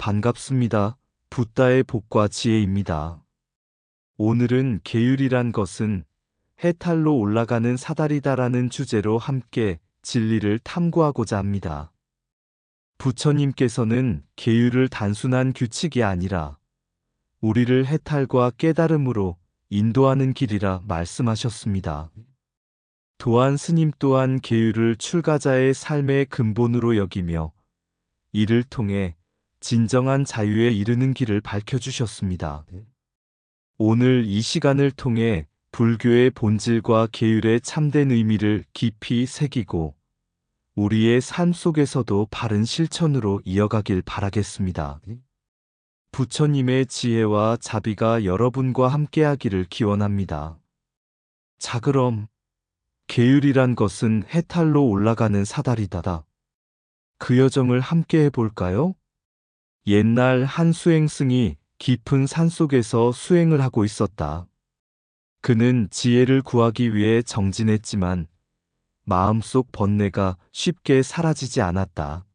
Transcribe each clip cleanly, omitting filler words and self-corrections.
반갑습니다. 붓다의 복과 지혜입니다. 오늘은 계율이란 것은 해탈로 올라가는 사다리다라는 주제로 함께 진리를 탐구하고자 합니다. 부처님께서는 계율을 단순한 규칙이 아니라 우리를 해탈과 깨달음으로 인도하는 길이라 말씀하셨습니다. 도안 스님 또한 계율을 출가자의 삶의 근본으로 여기며 이를 통해 진정한 자유에 이르는 길을 밝혀주셨습니다. 오늘 이 시간을 통해 불교의 본질과 계율의 참된 의미를 깊이 새기고 우리의 삶 속에서도 바른 실천으로 이어가길 바라겠습니다. 부처님의 지혜와 자비가 여러분과 함께하기를 기원합니다. 자, 그럼 계율이란 것은 해탈로 올라가는 사다리다다. 그 여정을 함께 해볼까요? 옛날 한 수행승이 깊은 산속에서 수행을 하고 있었다. 그는 지혜를 구하기 위해 정진했지만 마음속 번뇌가 쉽게 사라지지 않았다.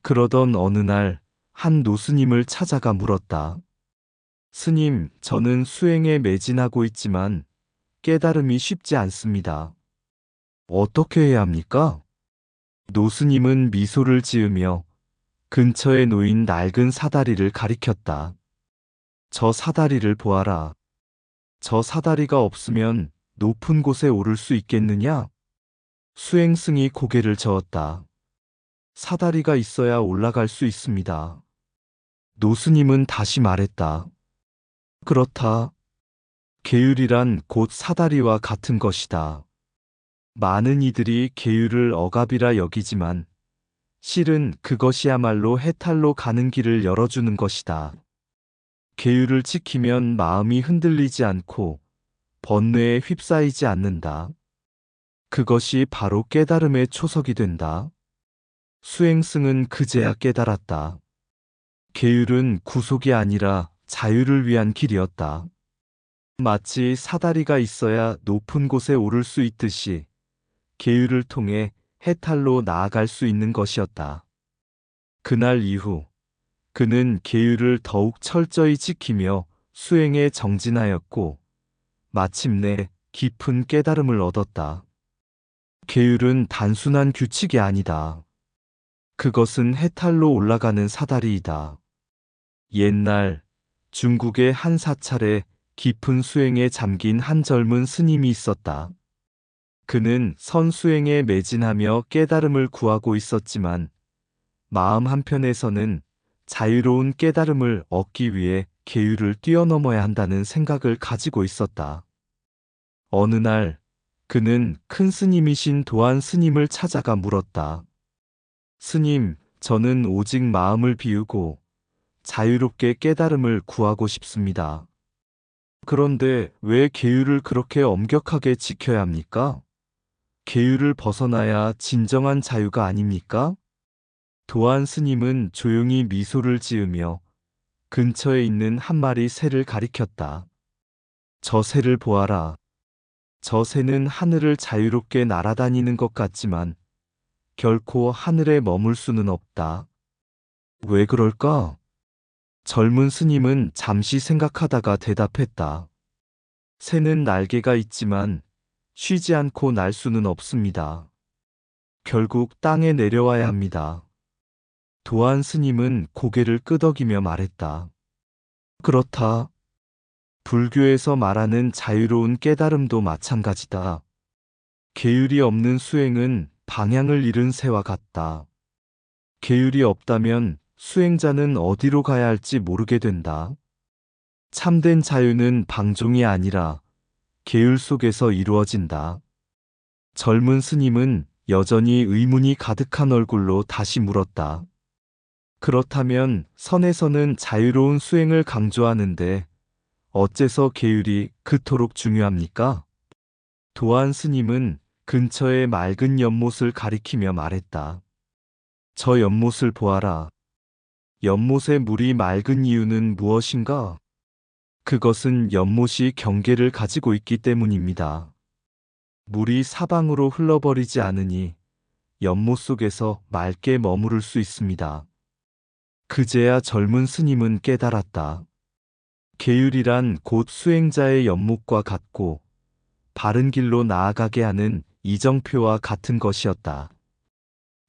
그러던 어느 날 한 노스님을 찾아가 물었다. 스님, 저는 수행에 매진하고 있지만 깨달음이 쉽지 않습니다. 어떻게 해야 합니까? 노스님은 미소를 지으며 근처에 놓인 낡은 사다리를 가리켰다. 저 사다리를 보아라. 저 사다리가 없으면 높은 곳에 오를 수 있겠느냐? 수행승이 고개를 저었다. 사다리가 있어야 올라갈 수 있습니다. 노스님은 다시 말했다. 그렇다. 계율이란 곧 사다리와 같은 것이다. 많은 이들이 계율을 억압이라 여기지만 실은 그것이야말로 해탈로 가는 길을 열어주는 것이다. 계율을 지키면 마음이 흔들리지 않고 번뇌에 휩싸이지 않는다. 그것이 바로 깨달음의 초석이 된다. 수행승은 그제야 깨달았다. 계율은 구속이 아니라 자유를 위한 길이었다. 마치 사다리가 있어야 높은 곳에 오를 수 있듯이 계율을 통해 해탈로 나아갈 수 있는 것이었다. 그날 이후 그는 계율을 더욱 철저히 지키며 수행에 정진하였고 마침내 깊은 깨달음을 얻었다. 계율은 단순한 규칙이 아니다. 그것은 해탈로 올라가는 사다리이다. 옛날 중국의 한 사찰에 깊은 수행에 잠긴 한 젊은 스님이 있었다. 그는 선수행에 매진하며 깨달음을 구하고 있었지만 마음 한편에서는 자유로운 깨달음을 얻기 위해 계율을 뛰어넘어야 한다는 생각을 가지고 있었다. 어느 날 그는 큰 스님이신 도안 스님을 찾아가 물었다. 스님, 저는 오직 마음을 비우고 자유롭게 깨달음을 구하고 싶습니다. 그런데 왜 계율을 그렇게 엄격하게 지켜야 합니까? 계율을 벗어나야 진정한 자유가 아닙니까? 도안 스님은 조용히 미소를 지으며 근처에 있는 한 마리 새를 가리켰다. 저 새를 보아라. 저 새는 하늘을 자유롭게 날아다니는 것 같지만 결코 하늘에 머물 수는 없다. 왜 그럴까? 젊은 스님은 잠시 생각하다가 대답했다. 새는 날개가 있지만 쉬지 않고 날 수는 없습니다. 결국 땅에 내려와야 합니다. 도안 스님은 고개를 끄덕이며 말했다. 그렇다. 불교에서 말하는 자유로운 깨달음도 마찬가지다. 계율이 없는 수행은 방향을 잃은 새와 같다. 계율이 없다면 수행자는 어디로 가야 할지 모르게 된다. 참된 자유는 방종이 아니라 계율 속에서 이루어진다. 젊은 스님은 여전히 의문이 가득한 얼굴로 다시 물었다. 그렇다면 선에서는 자유로운 수행을 강조하는데 어째서 계율이 그토록 중요합니까? 도안 스님은 근처의 맑은 연못을 가리키며 말했다. 저 연못을 보아라. 연못의 물이 맑은 이유는 무엇인가? 그것은 연못이 경계를 가지고 있기 때문입니다. 물이 사방으로 흘러버리지 않으니 연못 속에서 맑게 머무를 수 있습니다. 그제야 젊은 스님은 깨달았다. 계율이란 곧 수행자의 연목과 같고 바른 길로 나아가게 하는 이정표와 같은 것이었다.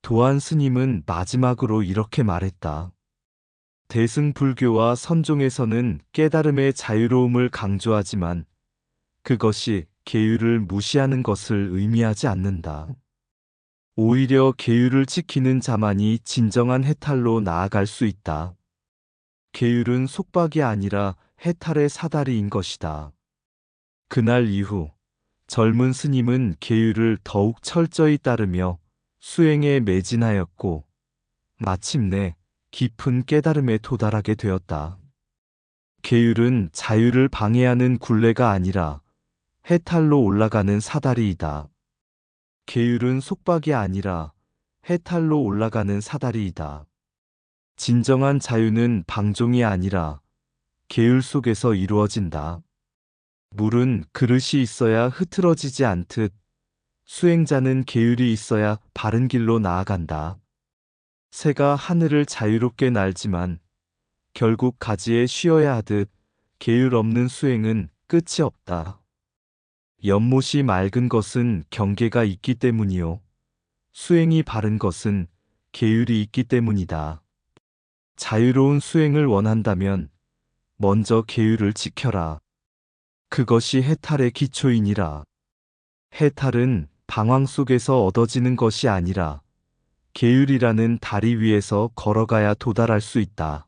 도안 스님은 마지막으로 이렇게 말했다. 대승불교와 선종에서는 깨달음의 자유로움을 강조하지만 그것이 계율을 무시하는 것을 의미하지 않는다. 오히려 계율을 지키는 자만이 진정한 해탈로 나아갈 수 있다. 계율은 속박이 아니라 해탈의 사다리인 것이다. 그날 이후 젊은 스님은 계율을 더욱 철저히 따르며 수행에 매진하였고 마침내 깊은 깨달음에 도달하게 되었다. 계율은 자유를 방해하는 굴레가 아니라 해탈로 올라가는 사다리이다. 계율은 속박이 아니라 해탈로 올라가는 사다리이다. 진정한 자유는 방종이 아니라 계율 속에서 이루어진다. 물은 그릇이 있어야 흐트러지지 않듯 수행자는 계율이 있어야 바른 길로 나아간다. 새가 하늘을 자유롭게 날지만 결국 가지에 쉬어야 하듯 계율 없는 수행은 끝이 없다. 연못이 맑은 것은 경계가 있기 때문이요. 수행이 바른 것은 계율이 있기 때문이다. 자유로운 수행을 원한다면 먼저 계율을 지켜라. 그것이 해탈의 기초이니라. 해탈은 방황 속에서 얻어지는 것이 아니라 계율이라는 다리 위에서 걸어가야 도달할 수 있다.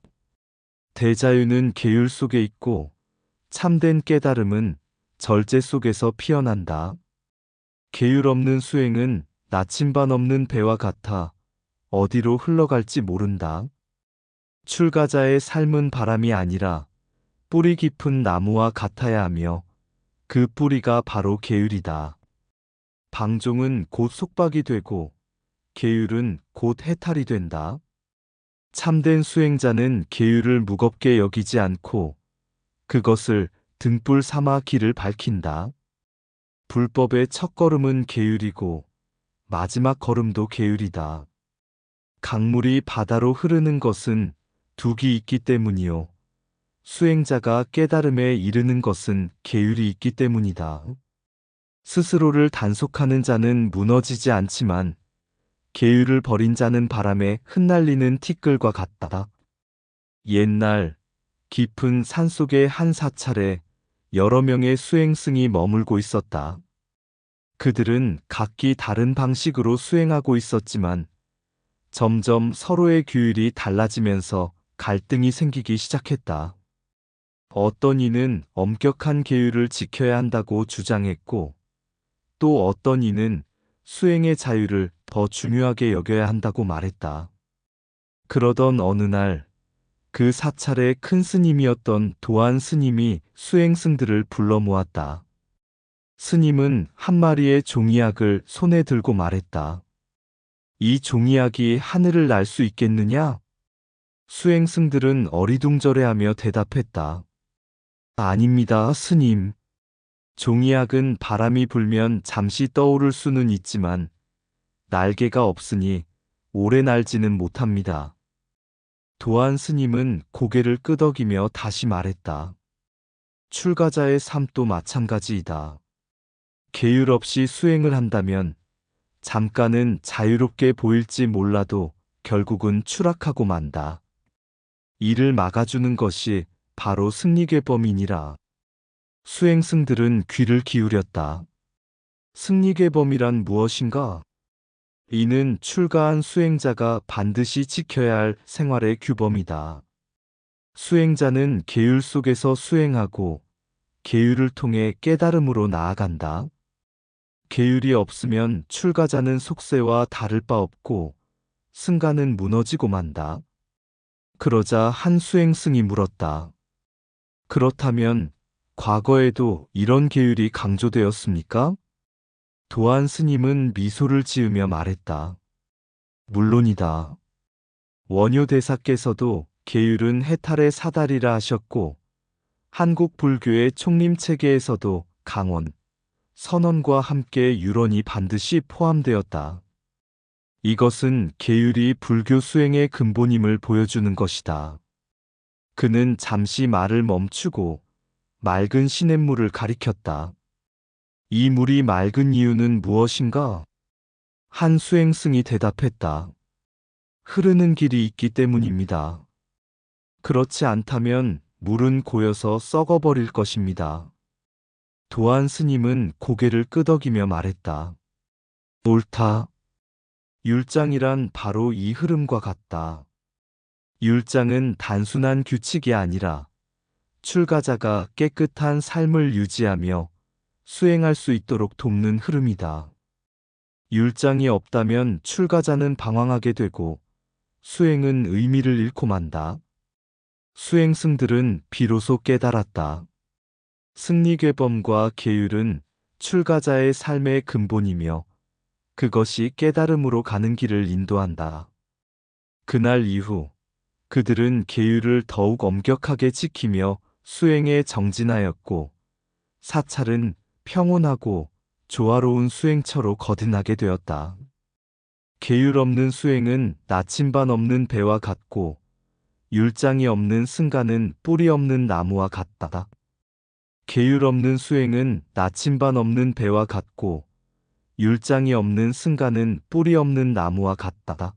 대자유는 계율 속에 있고 참된 깨달음은 절제 속에서 피어난다. 계율 없는 수행은 나침반 없는 배와 같아 어디로 흘러갈지 모른다. 출가자의 삶은 바람이 아니라 뿌리 깊은 나무와 같아야 하며 그 뿌리가 바로 계율이다. 방종은 곧 속박이 되고 계율은 곧 해탈이 된다. 참된 수행자는 계율을 무겁게 여기지 않고 그것을 등불 삼아 길을 밝힌다. 불법의 첫 걸음은 계율이고 마지막 걸음도 계율이다. 강물이 바다로 흐르는 것은 둑이 있기 때문이요. 수행자가 깨달음에 이르는 것은 계율이 있기 때문이다. 스스로를 단속하는 자는 무너지지 않지만 계율을 버린 자는 바람에 흩날리는 티끌과 같다. 옛날 깊은 산속의 한 사찰에 여러 명의 수행승이 머물고 있었다. 그들은 각기 다른 방식으로 수행하고 있었지만 점점 서로의 규율이 달라지면서 갈등이 생기기 시작했다. 어떤 이는 엄격한 계율을 지켜야 한다고 주장했고 또 어떤 이는 수행의 자유를 더 중요하게 여겨야 한다고 말했다. 그러던 어느 날 그 사찰의 큰 스님이었던 도안 스님이 수행승들을 불러 모았다. 스님은 한 마리의 종이약을 손에 들고 말했다. 이 종이약이 하늘을 날 수 있겠느냐? 수행승들은 어리둥절해하며 대답했다. 아닙니다, 스님. 종이약은 바람이 불면 잠시 떠오를 수는 있지만 날개가 없으니 오래 날지는 못합니다. 도안 스님은 고개를 끄덕이며 다시 말했다. 출가자의 삶도 마찬가지이다. 계율 없이 수행을 한다면 잠깐은 자유롭게 보일지 몰라도 결국은 추락하고 만다. 이를 막아주는 것이 바로 승리괴범이니라. 수행승들은 귀를 기울였다. 승리괴범이란 무엇인가? 이는 출가한 수행자가 반드시 지켜야 할 생활의 규범이다. 수행자는 계율 속에서 수행하고 계율을 통해 깨달음으로 나아간다. 계율이 없으면 출가자는 속세와 다를 바 없고 승가는 무너지고 만다. 그러자 한 수행승이 물었다. 그렇다면 과거에도 이런 계율이 강조되었습니까? 도안 스님은 미소를 지으며 말했다. 물론이다. 원효 대사께서도 계율은 해탈의 사다리라 하셨고 한국 불교의 총림 체계에서도 강원, 선언과 함께 유론이 반드시 포함되었다. 이것은 계율이 불교 수행의 근본임을 보여주는 것이다. 그는 잠시 말을 멈추고 맑은 시냇물을 가리켰다. 이 물이 맑은 이유는 무엇인가? 한 수행승이 대답했다. 흐르는 길이 있기 때문입니다. 그렇지 않다면 물은 고여서 썩어버릴 것입니다. 도안 스님은 고개를 끄덕이며 말했다. 옳다. 율장이란 바로 이 흐름과 같다. 율장은 단순한 규칙이 아니라 출가자가 깨끗한 삶을 유지하며 수행할 수 있도록 돕는 흐름이다. 율장이 없다면 출가자는 방황하게 되고 수행은 의미를 잃고 만다. 수행승들은 비로소 깨달았다. 승리괴범과 계율은 출가자의 삶의 근본이며 그것이 깨달음으로 가는 길을 인도한다. 그날 이후 그들은 계율을 더욱 엄격하게 지키며 수행에 정진하였고 사찰은 평온하고 조화로운 수행처로 거듭나게 되었다. 계율 없는 수행은 나침반 없는 배와 같고 율장이 없는 승가는 뿌리 없는 나무와 같다. 계율 없는 수행은 나침반 없는 배와 같고 율장이 없는 승가는 뿌리 없는 나무와 같다.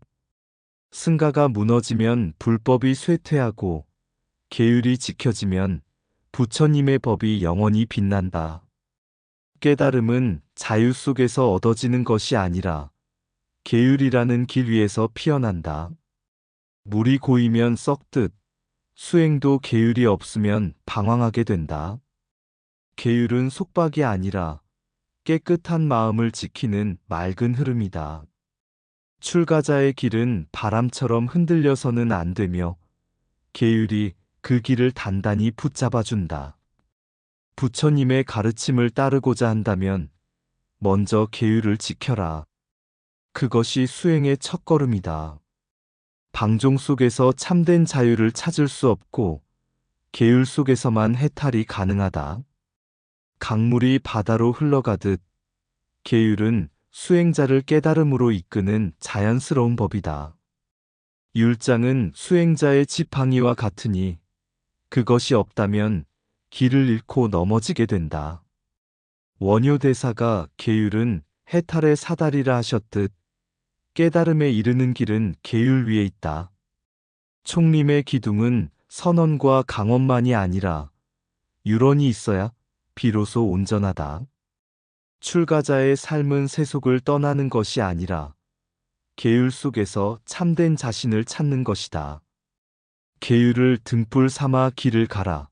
승가가 무너지면 불법이 쇠퇴하고 계율이 지켜지면 부처님의 법이 영원히 빛난다. 깨달음은 자유 속에서 얻어지는 것이 아니라 계율이라는 길 위에서 피어난다. 물이 고이면 썩듯 수행도 계율이 없으면 방황하게 된다. 계율은 속박이 아니라 깨끗한 마음을 지키는 맑은 흐름이다. 출가자의 길은 바람처럼 흔들려서는 안 되며 계율이 그 길을 단단히 붙잡아준다. 부처님의 가르침을 따르고자 한다면 먼저 계율을 지켜라. 그것이 수행의 첫걸음이다. 방종 속에서 참된 자유를 찾을 수 없고 계율 속에서만 해탈이 가능하다. 강물이 바다로 흘러가듯 계율은 수행자를 깨달음으로 이끄는 자연스러운 법이다. 율장은 수행자의 지팡이와 같으니 그것이 없다면 길을 잃고 넘어지게 된다. 원효대사가 계율은 해탈의 사다리라 하셨듯 깨달음에 이르는 길은 계율 위에 있다. 총림의 기둥은 선언과 강언만이 아니라 유런이 있어야 비로소 온전하다. 출가자의 삶은 세속을 떠나는 것이 아니라 계율 속에서 참된 자신을 찾는 것이다. 계율을 등불 삼아 길을 가라.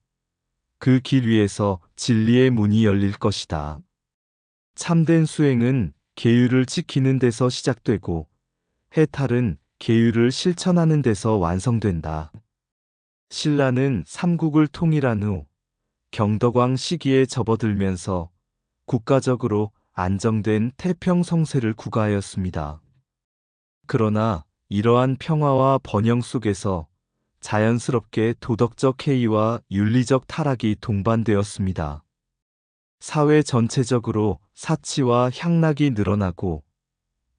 그 길 위에서 진리의 문이 열릴 것이다. 참된 수행은 계율을 지키는 데서 시작되고 해탈은 계율을 실천하는 데서 완성된다. 신라는 삼국을 통일한 후 경덕왕 시기에 접어들면서 국가적으로 안정된 태평성세를 구가하였습니다. 그러나 이러한 평화와 번영 속에서 자연스럽게 도덕적 해이와 윤리적 타락이 동반되었습니다. 사회 전체적으로 사치와 향락이 늘어나고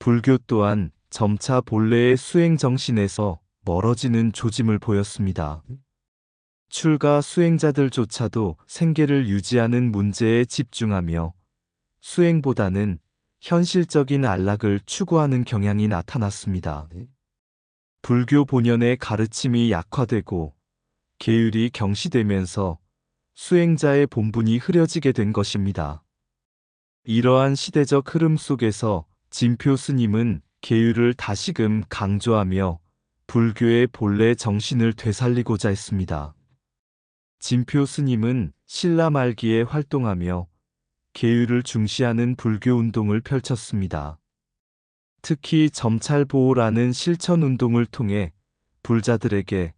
불교 또한 점차 본래의 수행 정신에서 멀어지는 조짐을 보였습니다. 출가 수행자들조차도 생계를 유지하는 문제에 집중하며 수행보다는 현실적인 안락을 추구하는 경향이 나타났습니다. 불교 본연의 가르침이 약화되고 계율이 경시되면서 수행자의 본분이 흐려지게 된 것입니다. 이러한 시대적 흐름 속에서 진표 스님은 계율을 다시금 강조하며 불교의 본래 정신을 되살리고자 했습니다. 진표 스님은 신라 말기에 활동하며 계율을 중시하는 불교 운동을 펼쳤습니다. 특히 점찰보호라는 실천운동을 통해 불자들에게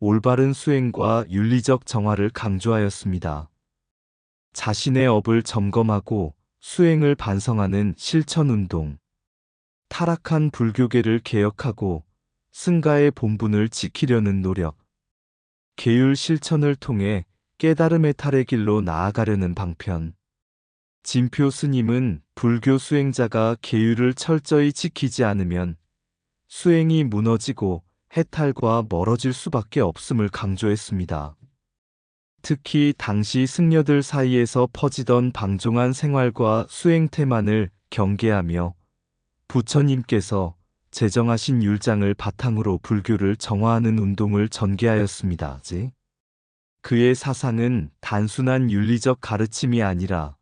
올바른 수행과 윤리적 정화를 강조하였습니다. 자신의 업을 점검하고 수행을 반성하는 실천운동, 타락한 불교계를 개혁하고 승가의 본분을 지키려는 노력, 계율 실천을 통해 깨달음의 탈의 길로 나아가려는 방편. 진표 스님은 불교 수행자가 계율을 철저히 지키지 않으면 수행이 무너지고 해탈과 멀어질 수밖에 없음을 강조했습니다. 특히 당시 승려들 사이에서 퍼지던 방종한 생활과 수행 태만을 경계하며 부처님께서 제정하신 율장을 바탕으로 불교를 정화하는 운동을 전개하였습니다. 그의 사상은 단순한 윤리적 가르침이 아니라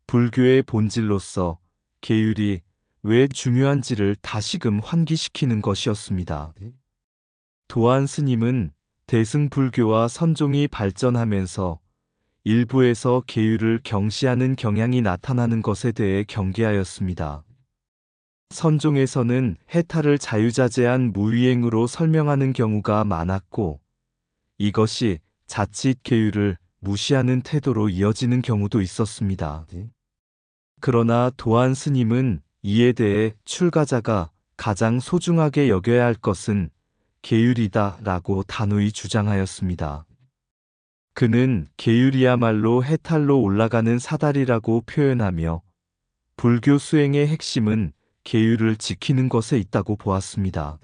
불교의 본질로서 계율이 왜 중요한지를 다시금 환기시키는 것이었습니다. 도안 스님은 대승불교와 선종이 발전하면서 일부에서 계율을 경시하는 경향이 나타나는 것에 대해 경계하였습니다. 선종에서는 해탈을 자유자재한 무위행으로 설명하는 경우가 많았고, 이것이 자칫 계율을 무시하는 태도로 이어지는 경우도 있었습니다. 그러나 도안 스님은 이에 대해 출가자가 가장 소중하게 여겨야 할 것은 계율이다 라고 단호히 주장하였습니다. 그는 계율이야말로 해탈로 올라가는 사다리라고 표현하며 불교 수행의 핵심은 계율을 지키는 것에 있다고 보았습니다.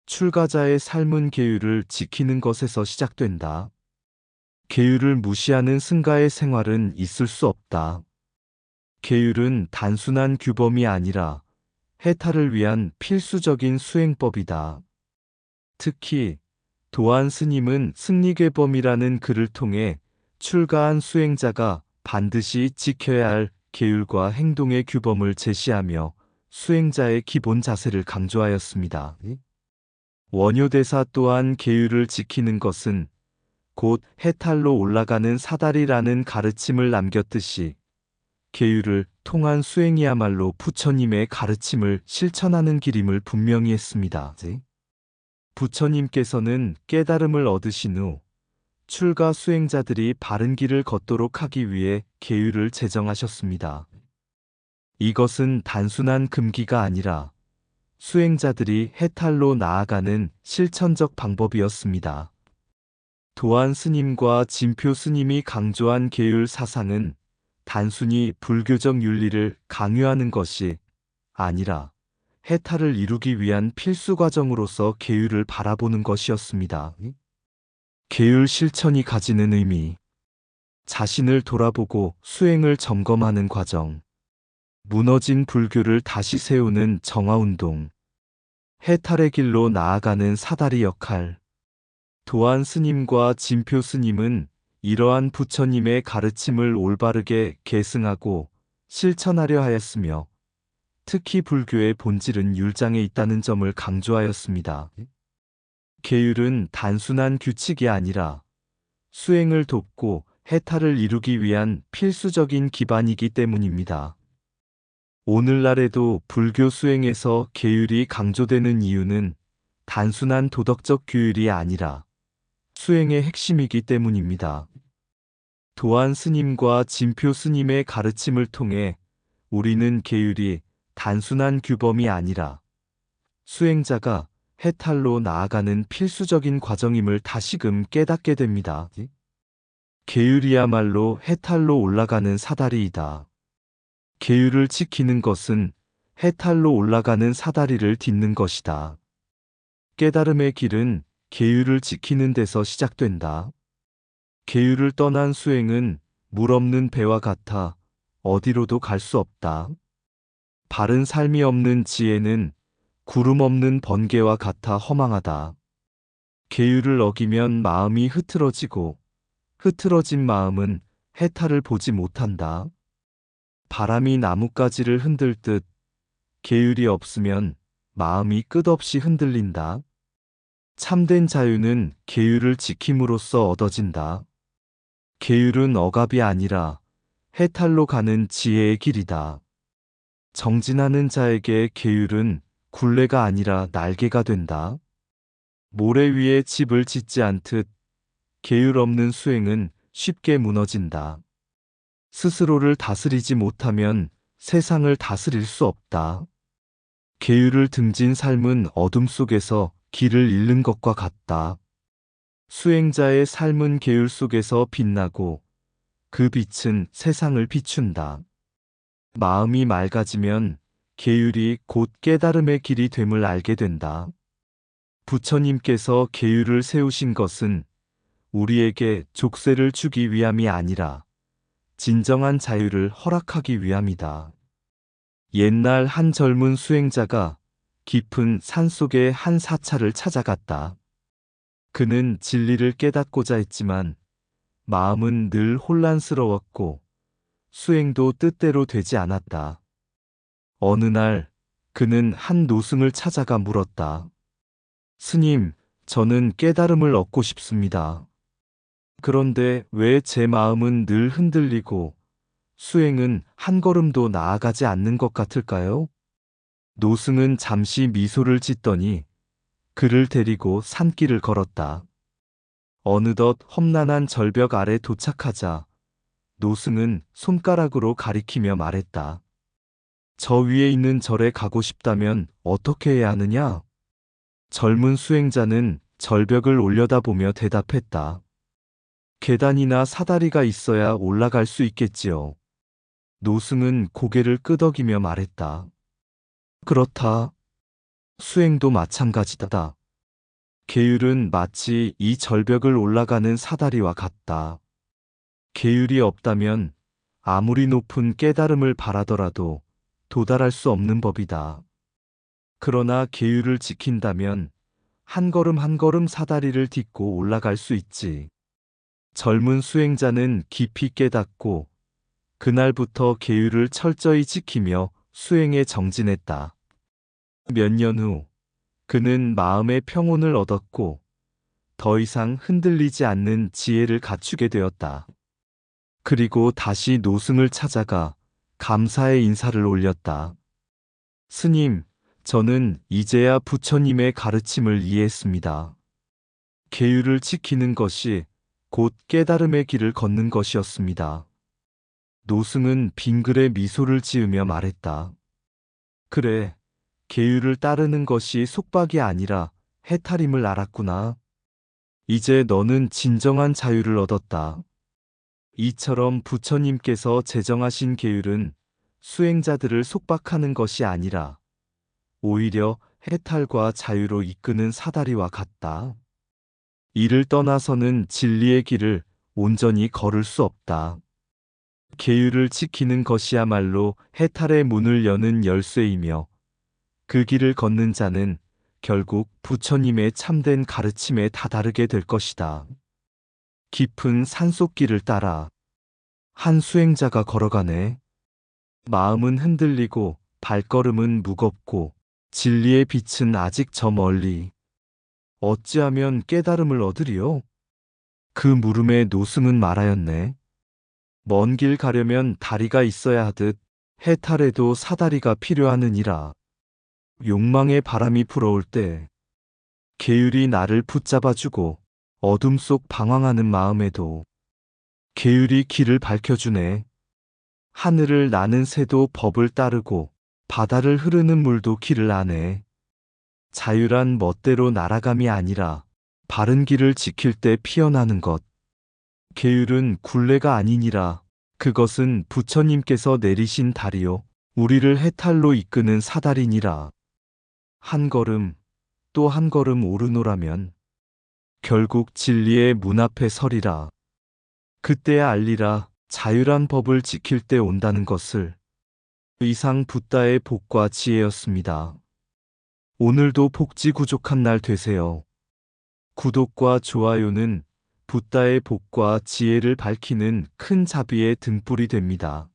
출가자의 삶은 계율을 지키는 것에서 시작된다. 계율을 무시하는 승가의 생활은 있을 수 없다. 계율은 단순한 규범이 아니라 해탈을 위한 필수적인 수행법이다. 특히 도안 스님은 승리괴범이라는 글을 통해 출가한 수행자가 반드시 지켜야 할 계율과 행동의 규범을 제시하며 수행자의 기본 자세를 강조하였습니다. 원효대사 또한 계율을 지키는 것은 곧 해탈로 올라가는 사다리라는 가르침을 남겼듯이 계율을 통한 수행이야말로 부처님의 가르침을 실천하는 길임을 분명히 했습니다. 부처님께서는 깨달음을 얻으신 후 출가 수행자들이 바른 길을 걷도록 하기 위해 계율을 제정하셨습니다. 이것은 단순한 금기가 아니라 수행자들이 해탈로 나아가는 실천적 방법이었습니다. 도안 스님과 진표 스님이 강조한 계율 사상은 단순히 불교적 윤리를 강요하는 것이 아니라 해탈을 이루기 위한 필수 과정으로서 계율을 바라보는 것이었습니다. 계율 실천이 가지는 의미. 자신을 돌아보고 수행을 점검하는 과정. 무너진 불교를 다시 세우는 정화운동. 해탈의 길로 나아가는 사다리 역할. 도안 스님과 진표 스님은 이러한 부처님의 가르침을 올바르게 계승하고 실천하려 하였으며, 특히 불교의 본질은 율장에 있다는 점을 강조하였습니다. 계율은 단순한 규칙이 아니라 수행을 돕고 해탈을 이루기 위한 필수적인 기반이기 때문입니다. 오늘날에도 불교 수행에서 계율이 강조되는 이유는 단순한 도덕적 규율이 아니라 수행의 핵심이기 때문입니다. 도안 스님과 진표 스님의 가르침을 통해 우리는 계율이 단순한 규범이 아니라 수행자가 해탈로 나아가는 필수적인 과정임을 다시금 깨닫게 됩니다. 계율이야말로 해탈로 올라가는 사다리이다. 계율을 지키는 것은 해탈로 올라가는 사다리를 딛는 것이다. 깨달음의 길은 계율을 지키는 데서 시작된다. 계율을 떠난 수행은 물 없는 배와 같아 어디로도 갈 수 없다. 바른 삶이 없는 지혜는 구름 없는 번개와 같아 허망하다. 계율을 어기면 마음이 흐트러지고 흐트러진 마음은 해탈을 보지 못한다. 바람이 나뭇가지를 흔들듯 계율이 없으면 마음이 끝없이 흔들린다. 참된 자유는 계율을 지킴으로써 얻어진다. 계율은 억압이 아니라 해탈로 가는 지혜의 길이다. 정진하는 자에게 계율은 굴레가 아니라 날개가 된다. 모래 위에 집을 짓지 않듯 계율 없는 수행은 쉽게 무너진다. 스스로를 다스리지 못하면 세상을 다스릴 수 없다. 계율을 등진 삶은 어둠 속에서 길을 잃는 것과 같다. 수행자의 삶은 계율 속에서 빛나고 그 빛은 세상을 비춘다. 마음이 맑아지면 계율이 곧 깨달음의 길이 됨을 알게 된다. 부처님께서 계율을 세우신 것은 우리에게 족쇄를 주기 위함이 아니라 진정한 자유를 허락하기 위함이다. 옛날 한 젊은 수행자가 깊은 산속의 한 사찰을 찾아갔다. 그는 진리를 깨닫고자 했지만 마음은 늘 혼란스러웠고 수행도 뜻대로 되지 않았다. 어느 날 그는 한 노승을 찾아가 물었다. 스님, 저는 깨달음을 얻고 싶습니다. 그런데 왜 제 마음은 늘 흔들리고 수행은 한 걸음도 나아가지 않는 것 같을까요? 노승은 잠시 미소를 짓더니 그를 데리고 산길을 걸었다. 어느덧 험난한 절벽 아래 도착하자 노승은 손가락으로 가리키며 말했다. 저 위에 있는 절에 가고 싶다면 어떻게 해야 하느냐? 젊은 수행자는 절벽을 올려다보며 대답했다. 계단이나 사다리가 있어야 올라갈 수 있겠지요. 노승은 고개를 끄덕이며 말했다. 그렇다. 수행도 마찬가지다. 계율은 마치 이 절벽을 올라가는 사다리와 같다. 계율이 없다면 아무리 높은 깨달음을 바라더라도 도달할 수 없는 법이다. 그러나 계율을 지킨다면 한 걸음 한 걸음 사다리를 딛고 올라갈 수 있지. 젊은 수행자는 깊이 깨닫고 그날부터 계율을 철저히 지키며 수행에 정진했다. 몇 년 후 그는 마음의 평온을 얻었고 더 이상 흔들리지 않는 지혜를 갖추게 되었다. 그리고 다시 노승을 찾아가 감사의 인사를 올렸다. 스님, 저는 이제야 부처님의 가르침을 이해했습니다. 계율을 지키는 것이 곧 깨달음의 길을 걷는 것이었습니다. 노승은 빙글에 미소를 지으며 말했다. 그래, 계율을 따르는 것이 속박이 아니라 해탈임을 알았구나. 이제 너는 진정한 자유를 얻었다. 이처럼 부처님께서 제정하신 계율은 수행자들을 속박하는 것이 아니라 오히려 해탈과 자유로 이끄는 사다리와 같다. 이를 떠나서는 진리의 길을 온전히 걸을 수 없다. 계율을 지키는 것이야말로 해탈의 문을 여는 열쇠이며 그 길을 걷는 자는 결국 부처님의 참된 가르침에 다다르게 될 것이다. 깊은 산속길을 따라 한 수행자가 걸어가네. 마음은 흔들리고 발걸음은 무겁고 진리의 빛은 아직 저 멀리. 어찌하면 깨달음을 얻으리요? 그 물음에 노승은 말하였네. 먼 길 가려면 다리가 있어야 하듯 해탈에도 사다리가 필요하느니라. 욕망의 바람이 불어올 때 계율이 나를 붙잡아주고 어둠 속 방황하는 마음에도 계율이 길을 밝혀주네. 하늘을 나는 새도 법을 따르고 바다를 흐르는 물도 길을 아네. 자유란 멋대로 날아감이 아니라 바른 길을 지킬 때 피어나는 것. 계율은 굴레가 아니니라. 그것은 부처님께서 내리신 다리요 우리를 해탈로 이끄는 사다리니라. 한 걸음 또 한 걸음 오르노라면 결국 진리의 문 앞에 서리라. 그때야 알리라. 자유란 법을 지킬 때 온다는 것을. 이상 붓다의 복과 지혜였습니다. 오늘도 복지구족한 날 되세요. 구독과 좋아요는 붓다의 복과 지혜를 밝히는 큰 자비의 등불이 됩니다.